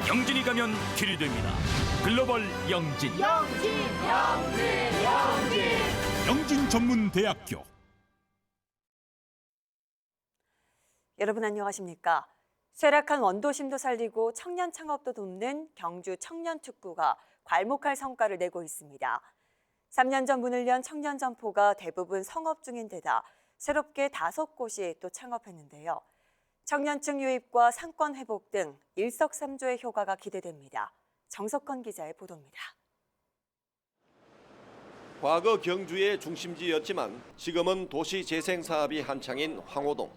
영진이 가면 길이 됩니다. 글로벌 영진. 영진 전문대학교. 여러분 안녕하십니까? 쇠락한 원도심도 살리고 청년 창업도 돕는 경주 청년특구가 괄목할 성과를 내고 있습니다. 3년 전 문을 연 청년 점포가 대부분 성업 중인 데다 새롭게 5곳이 또 창업했는데요. 청년층 유입과 상권 회복 등 일석삼조의 효과가 기대됩니다. 정석권 기자의 보도입니다. 과거 경주의 중심지였지만 지금은 도시 재생 사업이 한창인 황호동.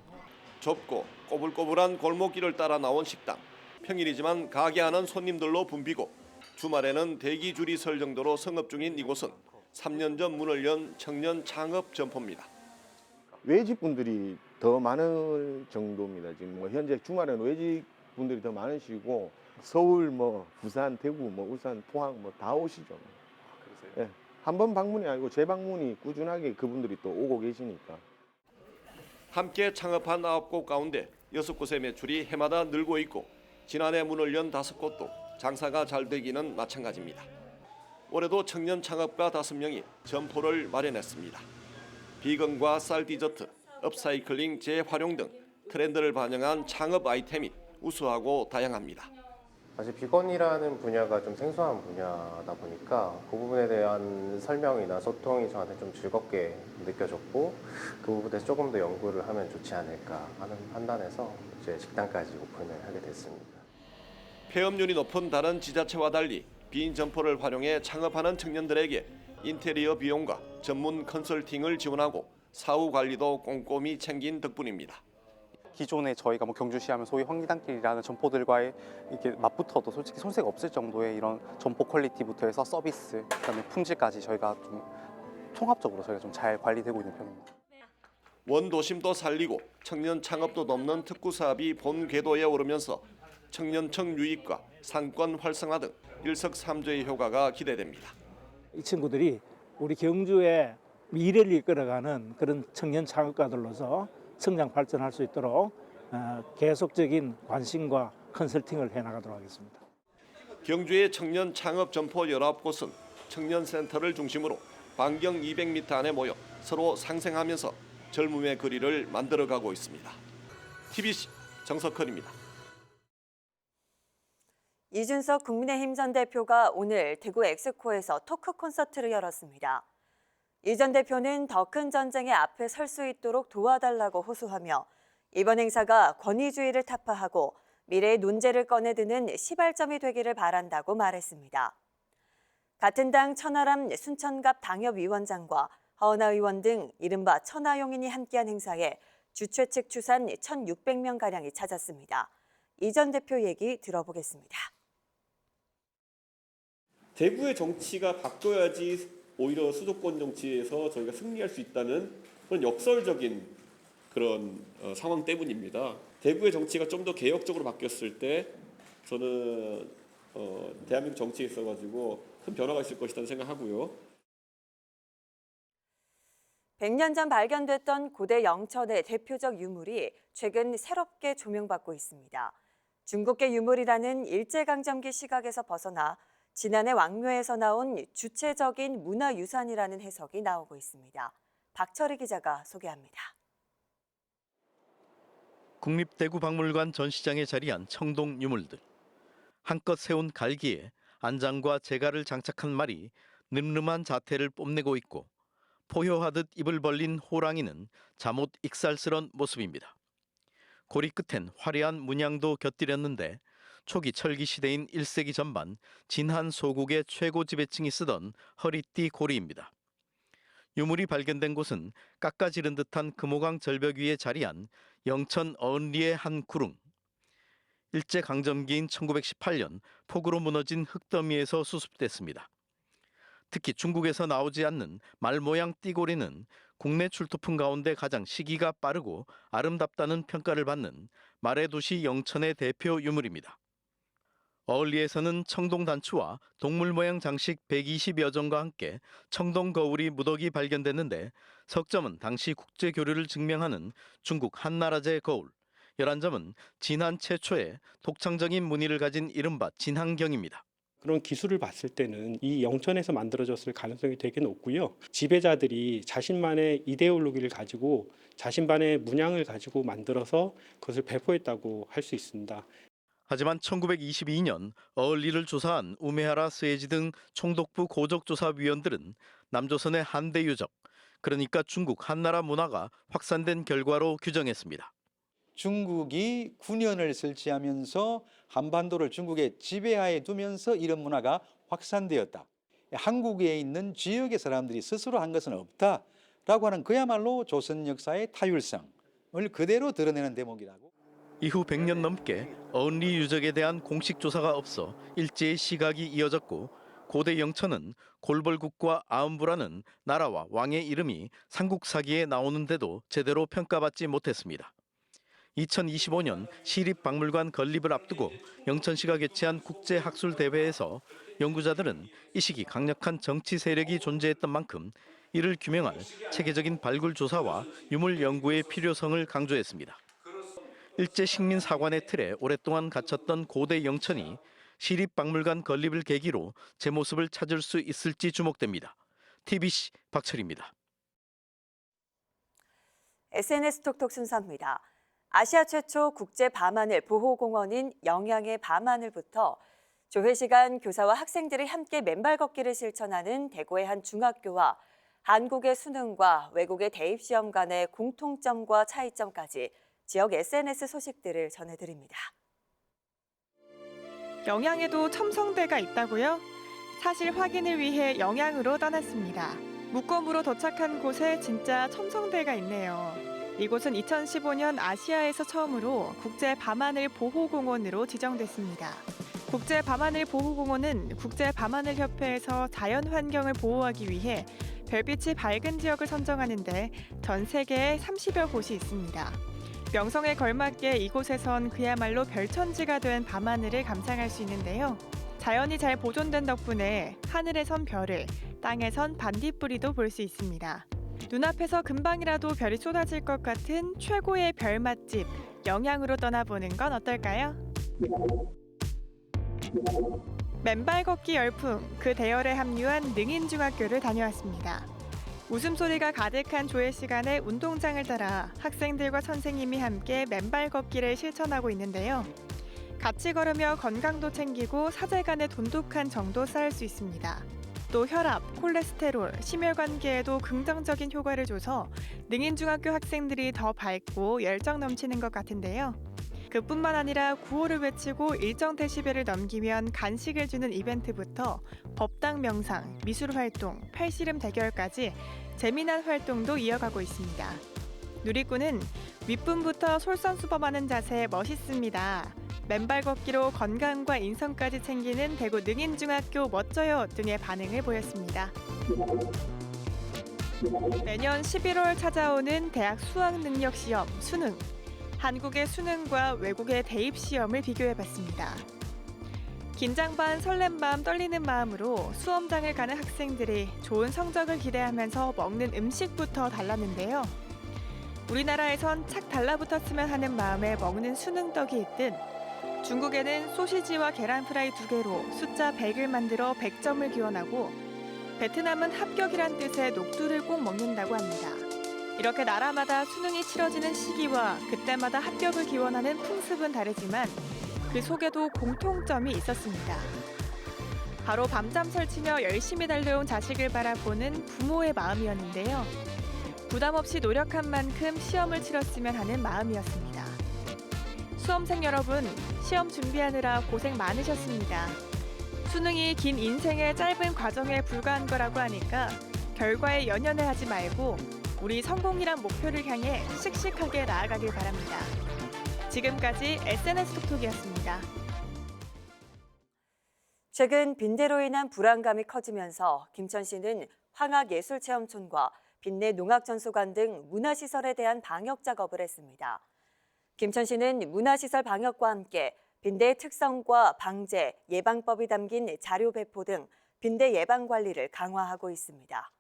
좁고 꼬불꼬불한 골목길을 따라 나온 식당. 평일이지만 가게 안은 손님들로 붐비고 주말에는 대기줄이 설 정도로 성업 중인 이곳은 3년 전 문을 연 청년 창업 점포입니다. 외직분들이 더 많을 정도입니다. 지금 현재 주말에는 외직분들이 더 많으시고 서울, 부산, 대구, 울산, 포항 다 오시죠. 네. 한 번 방문이 아니고 재방문이 꾸준하게 그분들이 또 오고 계시니까. 함께 창업한 9곳 가운데 6곳의 매출이 해마다 늘고 있고 지난해 문을 연 5곳도 장사가 잘 되기는 마찬가지입니다. 올해도 청년 창업가 5명이 점포를 마련했습니다. 비건과 쌀 디저트, 업사이클링 재활용 등 트렌드를 반영한 창업 아이템이 우수하고 다양합니다. 사실 비건이라는 분야가 좀 생소한 분야다 보니까 그 부분에 대한 설명이나 소통이 저한테 좀 즐겁게 느껴졌고 그 부분에서 조금 더 연구를 하면 좋지 않을까 하는 판단에서 이제 식당까지 오픈을 하게 됐습니다. 폐업률이 높은 다른 지자체와 달리 빈 점포를 활용해 창업하는 청년들에게 인테리어 비용과 전문 컨설팅을 지원하고 사후 관리도 꼼꼼히 챙긴 덕분입니다. 기존에 저희가 경주시 하면 소위 황리단길이라는 점포들과의 이렇게 맞붙어도 솔직히 손색 없을 정도의 이런 점포 퀄리티부터 해서 서비스, 그다음에 품질까지 저희가 좀 통합적으로 저희가 좀 잘 관리되고 있는 편입니다. 원도심도 살리고 청년 창업도 돕는 특구 사업이 본 궤도에 오르면서 청년층 유입과 상권 활성화 등 일석삼조의 효과가 기대됩니다. 이 친구들이 우리 경주의 미래를 이끌어가는 그런 청년 창업가들로서 성장 발전할 수 있도록 계속적인 관심과 컨설팅을 해나가도록 하겠습니다. 경주의 청년 창업 점포 19곳은 청년센터를 중심으로 반경 200m 안에 모여 서로 상생하면서 젊음의 거리를 만들어가고 있습니다. TBC 정석헌입니다. 이준석 국민의힘 전 대표가 오늘 대구 엑스코에서 토크 콘서트를 열었습니다. 이 전 대표는 더 큰 전쟁의 앞에 설 수 있도록 도와달라고 호소하며 이번 행사가 권위주의를 타파하고 미래의 논제를 꺼내드는 시발점이 되기를 바란다고 말했습니다. 같은 당 천하람 순천갑 당협위원장과 허은하 의원 등 이른바 천하용인이 함께한 행사에 주최 측 추산 1,600명가량이 찾았습니다. 이 전 대표 얘기 들어보겠습니다. 대구의 정치가 바뀌어야지 오히려 수도권 정치에서 저희가 승리할 수 있다는 그런 역설적인 그런 상황 때문입니다. 대구의 정치가 좀 더 개혁적으로 바뀌었을 때 저는 대한민국 정치에 있어가지고 큰 변화가 있을 것이라는 생각하고요. 100년 전 발견됐던 고대 영천의 대표적 유물이 최근 새롭게 조명받고 있습니다. 중국계 유물이라는 일제강점기 시각에서 벗어나 지난해 왕묘에서 나온 주체적인 문화유산이라는 해석이 나오고 있습니다. 박철희 기자가 소개합니다. 국립대구박물관 전시장에 자리한 청동 유물들. 한껏 세운 갈기에 안장과 제갈을 장착한 말이 늠름한 자태를 뽐내고 있고 포효하듯 입을 벌린 호랑이는 잠옷 익살스런 모습입니다. 고리 끝엔 화려한 문양도 곁들였는데 초기 철기 시대인 1세기 전반 진한 소국의 최고 지배층이 쓰던 허리띠 고리입니다. 유물이 발견된 곳은 깎아지른 듯한 금호강 절벽 위에 자리한 영천 어은리의 한 구릉. 일제강점기인 1918년 폭우로 무너진 흙더미에서 수습됐습니다. 특히 중국에서 나오지 않는 말 모양 띠고리는 국내 출토품 가운데 가장 시기가 빠르고 아름답다는 평가를 받는 말의 도시 영천의 대표 유물입니다. 어을리에서는 청동 단추와 동물 모양 장식 120여 점과 함께 청동 거울이 무더기 발견됐는데 석점은 당시 국제 교류를 증명하는 중국 한나라제 거울, 11점은 진한 최초의 독창적인 무늬를 가진 이른바 진한경입니다. 그런 기술을 봤을 때는 이 영천에서 만들어졌을 가능성이 되게 높고요. 지배자들이 자신만의 이데올로기를 가지고 자신만의 문양을 가지고 만들어서 그것을 배포했다고 할 수 있습니다. 하지만 1922년 어을리를 조사한 우메하라 스에지 등 총독부 고적조사위원들은 남조선의 한대 유적, 그러니까 중국 한나라 문화가 확산된 결과로 규정했습니다. 중국이 9년을 설치하면서 한반도를 중국의 지배하에 두면서 이런 문화가 확산되었다. 한국에 있는 지역의 사람들이 스스로 한 것은 없다라고 하는 그야말로 조선 역사의 타율성을 그대로 드러내는 대목이라고. 이후 100년 넘게 어을리 유적에 대한 공식 조사가 없어 일제의 시각이 이어졌고 고대 영천은 골벌국과 아음부라는 나라와 왕의 이름이 삼국사기에 나오는데도 제대로 평가받지 못했습니다. 2025년 시립박물관 건립을 앞두고 영천시가 개최한 국제학술대회에서 연구자들은 이 시기 강력한 정치 세력이 존재했던 만큼 이를 규명할 체계적인 발굴 조사와 유물 연구의 필요성을 강조했습니다. 일제 식민 사관의 틀에 오랫동안 갇혔던 고대 영천이 시립박물관 건립을 계기로 제 모습을 찾을 수 있을지 주목됩니다. TBC 박철입니다. SNS 톡톡 순서입니다. 아시아 최초 국제 밤하늘 보호공원인 영양의 밤하늘부터 조회 시간 교사와 학생들이 함께 맨발 걷기를 실천하는 대구의 한 중학교와 한국의 수능과 외국의 대입시험 간의 공통점과 차이점까지 지역 SNS 소식들을 전해드립니다. 영양에도 첨성대가 있다고요? 사실 확인을 위해 영양으로 떠났습니다. 묵검으로 도착한 곳에 진짜 첨성대가 있네요. 이곳은 2015년 아시아에서 처음으로 국제 밤하늘 보호공원으로 지정됐습니다. 국제 밤하늘 보호공원은 국제 밤하늘 협회에서 자연 환경을 보호하기 위해 별빛이 밝은 지역을 선정하는데 전 세계에 30여 곳이 있습니다. 명성에 걸맞게 이곳에선 그야말로 별천지가 된 밤하늘을 감상할 수 있는데요. 자연이 잘 보존된 덕분에 하늘에선 별을, 땅에선 반딧불이도 볼 수 있습니다. 눈앞에서 금방이라도 별이 쏟아질 것 같은 최고의 별 맛집, 영양으로 떠나보는 건 어떨까요? 맨발 걷기 열풍, 그 대열에 합류한 능인중학교를 다녀왔습니다. 웃음소리가 가득한 조회 시간에 운동장을 따라 학생들과 선생님이 함께 맨발 걷기를 실천하고 있는데요. 같이 걸으며 건강도 챙기고 사제간의 돈독한 정도 쌓을 수 있습니다. 또 혈압, 콜레스테롤, 심혈관계에도 긍정적인 효과를 줘서 능인중학교 학생들이 더 밝고 열정 넘치는 것 같은데요. 그뿐만 아니라 구호를 외치고 일정 데시벨을 넘기면 간식을 주는 이벤트부터 법당 명상, 미술활동, 팔씨름 대결까지 재미난 활동도 이어가고 있습니다. 누리꾼은 윗분부터 솔선수범하는 자세 멋있습니다. 맨발 걷기로 건강과 인성까지 챙기는 대구 능인중학교 멋져요 등의 반응을 보였습니다. 매년 11월 찾아오는 대학 수학능력시험 수능. 한국의 수능과 외국의 대입시험을 비교해봤습니다. 긴장 반 설렘 밤 떨리는 마음으로 수험장을 가는 학생들이 좋은 성적을 기대하면서 먹는 음식부터 달랐는데요. 우리나라에선 착 달라붙었으면 하는 마음에 먹는 수능떡이 있듯 중국에는 소시지와 계란 프라이 2개로 숫자 100을 만들어 100점을 기원하고 베트남은 합격이란 뜻의 녹두를 꼭 먹는다고 합니다. 이렇게 나라마다 수능이 치러지는 시기와 그때마다 합격을 기원하는 풍습은 다르지만 그 속에도 공통점이 있었습니다. 바로 밤잠 설치며 열심히 달려온 자식을 바라보는 부모의 마음이었는데요. 부담 없이 노력한 만큼 시험을 치렀으면 하는 마음이었습니다. 수험생 여러분, 시험 준비하느라 고생 많으셨습니다. 수능이 긴 인생의 짧은 과정에 불과한 거라고 하니까 결과에 연연해 하지 말고 우리 성공이란 목표를 향해 씩씩하게 나아가길 바랍니다. 지금까지 SNS 톡톡이었습니다. 최근 빈대로 인한 불안감이 커지면서 김천시는 황학예술체험촌과 빈내 농악전수관 등 문화시설에 대한 방역 작업을 했습니다. 김천시는 문화시설 방역과 함께 빈대의 특성과 방제, 예방법이 담긴 자료 배포 등 빈대 예방 관리를 강화하고 있습니다.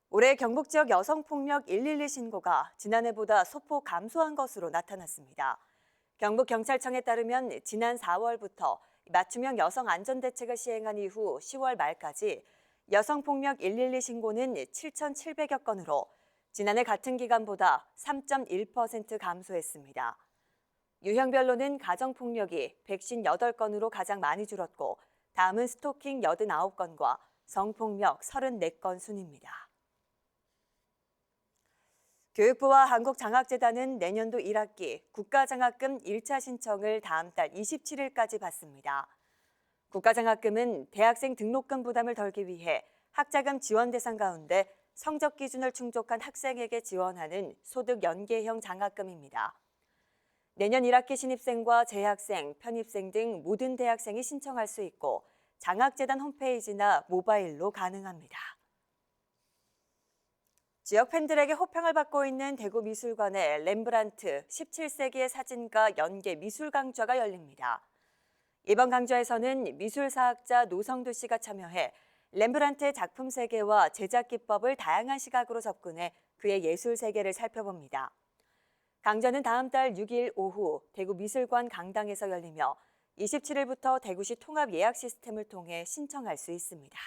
올해 경북 지역 여성폭력 112 신고가 지난해보다 소폭 감소한 것으로 나타났습니다. 경북경찰청에 따르면 지난 4월부터 맞춤형 여성 안전대책을 시행한 이후 10월 말까지 여성폭력 112 신고는 7,700여 건으로 지난해 같은 기간보다 3.1% 감소했습니다. 유형별로는 가정폭력이 158건으로 가장 많이 줄었고 다음은 스토킹 89건과 성폭력 34건 순입니다. 교육부와 한국장학재단은 내년도 1학기 국가장학금 1차 신청을 다음 달 27일까지 받습니다. 국가장학금은 대학생 등록금 부담을 덜기 위해 학자금 지원 대상 가운데 성적 기준을 충족한 학생에게 지원하는 소득 연계형 장학금입니다. 내년 1학기 신입생과 재학생, 편입생 등 모든 대학생이 신청할 수 있고 장학재단 홈페이지나 모바일로 가능합니다. 지역 팬들에게 호평을 받고 있는 대구미술관의 렘브란트 17세기의 사진가 연계 미술 강좌가 열립니다. 이번 강좌에서는 미술사학자 노성두 씨가 참여해 렘브란트의 작품 세계와 제작 기법을 다양한 시각으로 접근해 그의 예술 세계를 살펴봅니다. 강좌는 다음 달 6일 오후 대구미술관 강당에서 열리며 27일부터 대구시 통합 예약 시스템을 통해 신청할 수 있습니다.